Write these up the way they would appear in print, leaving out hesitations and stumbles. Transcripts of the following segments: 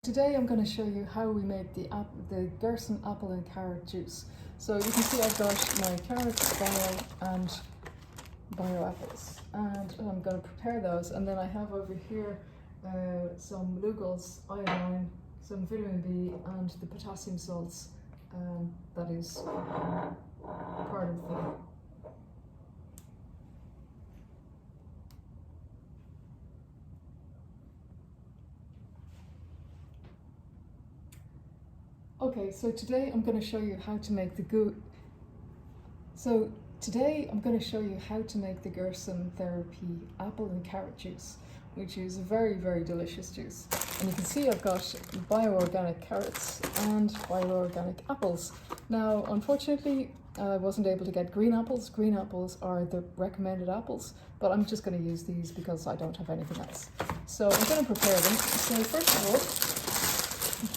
Today I'm going to show you how we make the Gerson apple and carrot juice. So you can see I've got my carrots, bio apples, and I'm going to prepare those. And then I have over here some Lugol's iodine, some vitamin B, and the potassium salts that is part of the Okay, so today I'm going to show you how to make the Gerson Therapy apple and carrot juice, which is a very, very delicious juice. And you can see I've got bio-organic carrots and bio-organic apples. Now, unfortunately, I wasn't able to get green apples. Green apples are the recommended apples, but I'm just going to use these because I don't have anything else. So I'm going to prepare them. So first of all,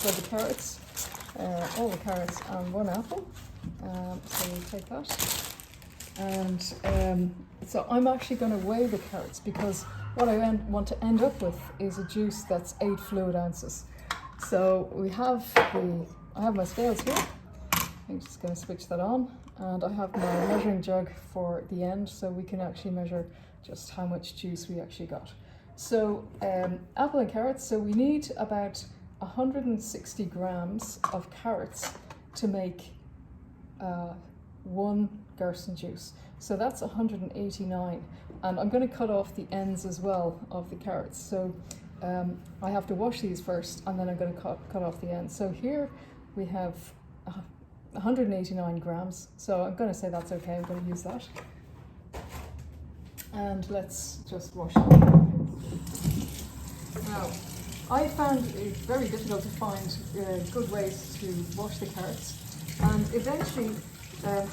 for the carrots, all the carrots and one apple, so we'll take that. And so I'm actually going to weigh the carrots because what I want to end up with is a juice that's 8 fluid ounces. So I have my scales here. I'm just going to switch that on, and I have my measuring jug for the end, so we can actually measure just how much juice we actually got. So apple and carrots, so we need about 160 grams of carrots to make 1 Gerson juice. So that's 189, and I'm going to cut off the ends as well of the carrots. So I have to wash these first, and then I'm going to cut off the ends. So here we have 189 grams. So I'm going to say that's okay. I'm going to use that. And let's just wash it. Now, I found it very difficult to find good ways to wash the carrots, and eventually,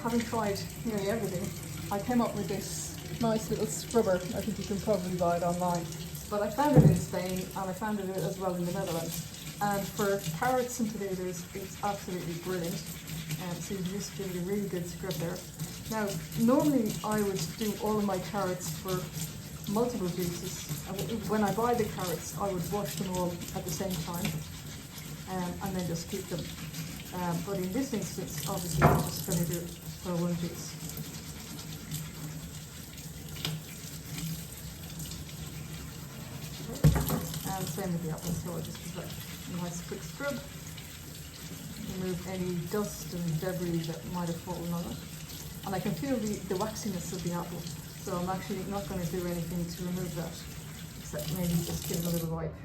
having tried nearly everything, I came up with this nice little scrubber. I think you can probably buy it online, but I found it in Spain and I found it as well in the Netherlands. And for carrots and potatoes, it's absolutely brilliant. So you just give it a really good scrub there. Now, normally I would do all of my carrots for multiple juices. When I buy the carrots, I would wash them all at the same time and then just keep them. But in this instance, obviously, I'm just going to do it for one juice. And same with the apples, so I'll just give that a nice quick scrub. Remove any dust and debris that might have fallen on it. And I can feel the waxiness of the apple. So I'm actually not going to do anything to remove that, except maybe just give them a little wipe.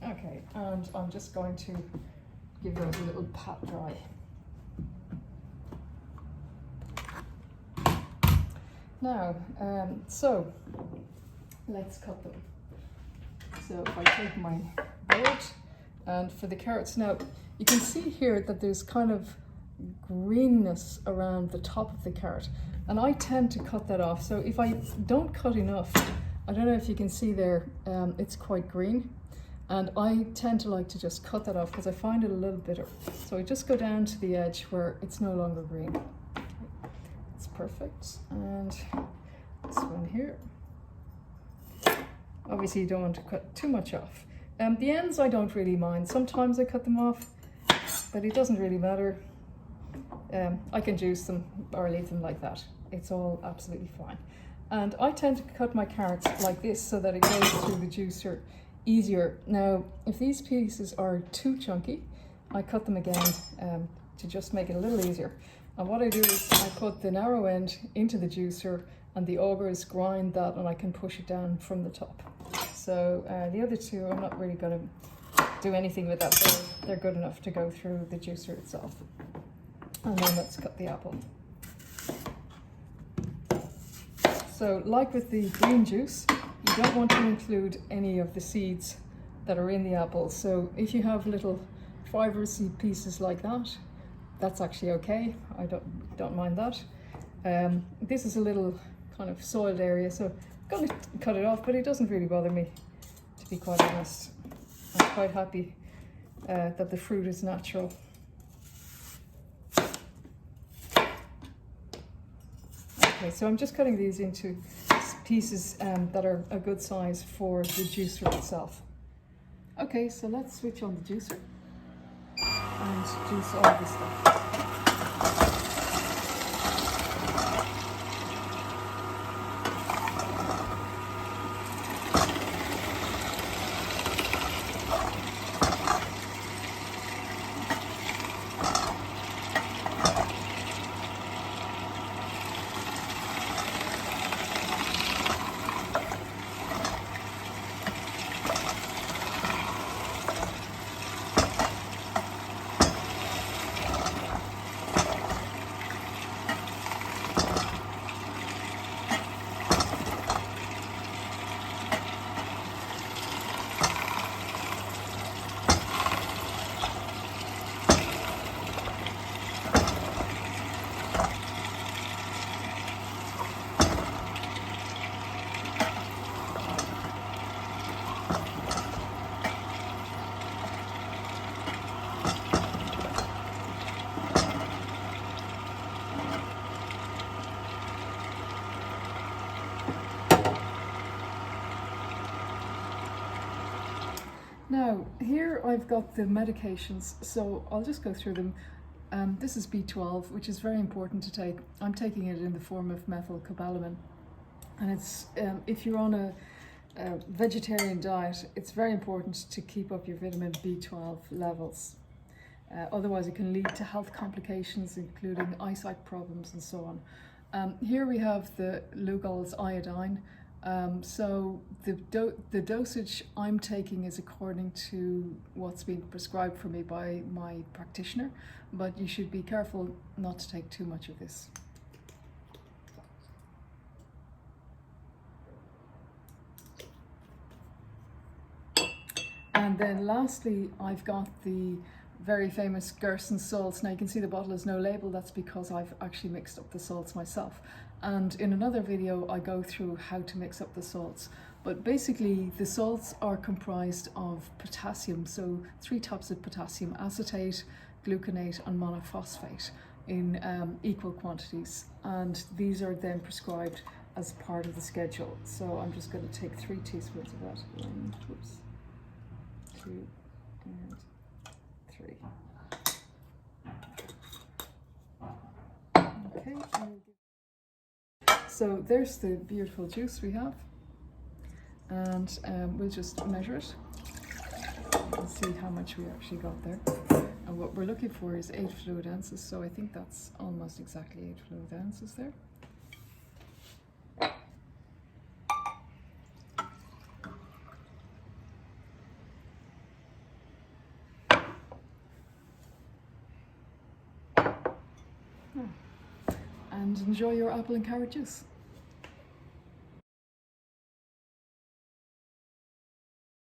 Okay, and I'm just going to give those a little pat dry. Now, so let's cut them. So if I take my board, and for the carrots, now you can see here that there's kind of greenness around the top of the carrot, and I tend to cut that off. So if I don't cut enough, I don't know if you can see there, it's quite green, and I tend to like to just cut that off because I find it a little bitter. So I just go down to the edge where it's no longer green. It's perfect. And this one here, obviously you don't want to cut too much off. The ends I don't really mind. Sometimes I cut them off, but it doesn't really matter. I can juice them or leave them like that. It's all absolutely fine. And I tend to cut my carrots like this so that it goes through the juicer easier. Now, if these pieces are too chunky, I cut them again to just make it a little easier. And what I do is I put the narrow end into the juicer, and the augers grind that, and I can push it down from the top. So the other two, I'm not really going to do anything with that. They're good enough to go through the juicer itself. And then let's cut the apple. So like with the green juice, you don't want to include any of the seeds that are in the apple. So if you have little fibrous pieces like that, that's actually okay. I don't mind that. This is a little kind of soiled area, so I'm going to cut it off, but it doesn't really bother me, to be quite honest. I'm quite happy that the fruit is natural. Okay, so I'm just cutting these into pieces that are a good size for the juicer itself. Okay, so let's switch on the juicer and juice all this stuff. Now, here I've got the medications, so I'll just go through them. This is B12, which is very important to take. I'm taking it in the form of methylcobalamin. And it's if you're on a vegetarian diet, it's very important to keep up your vitamin B12 levels. Otherwise, it can lead to health complications, including eyesight problems and so on. Here we have the Lugol's iodine. So the dosage I'm taking is according to what's being prescribed for me by my practitioner, but you should be careful not to take too much of this. And then lastly, I've got the very famous Gerson salts. Now you can see the bottle has no label. That's because I've actually mixed up the salts myself. And in another video, I go through how to mix up the salts. But basically, the salts are comprised of potassium, so 3 types of potassium: acetate, gluconate, and monophosphate in equal quantities. And these are then prescribed as part of the schedule. So I'm just going to take 3 teaspoons of that. 1, 2, and 3. Okay. So there's the beautiful juice we have, and we'll just measure it and see how much we actually got there. And what we're looking for is 8 fluid ounces, so I think that's almost exactly 8 fluid ounces there. And enjoy your apple and carrot juice.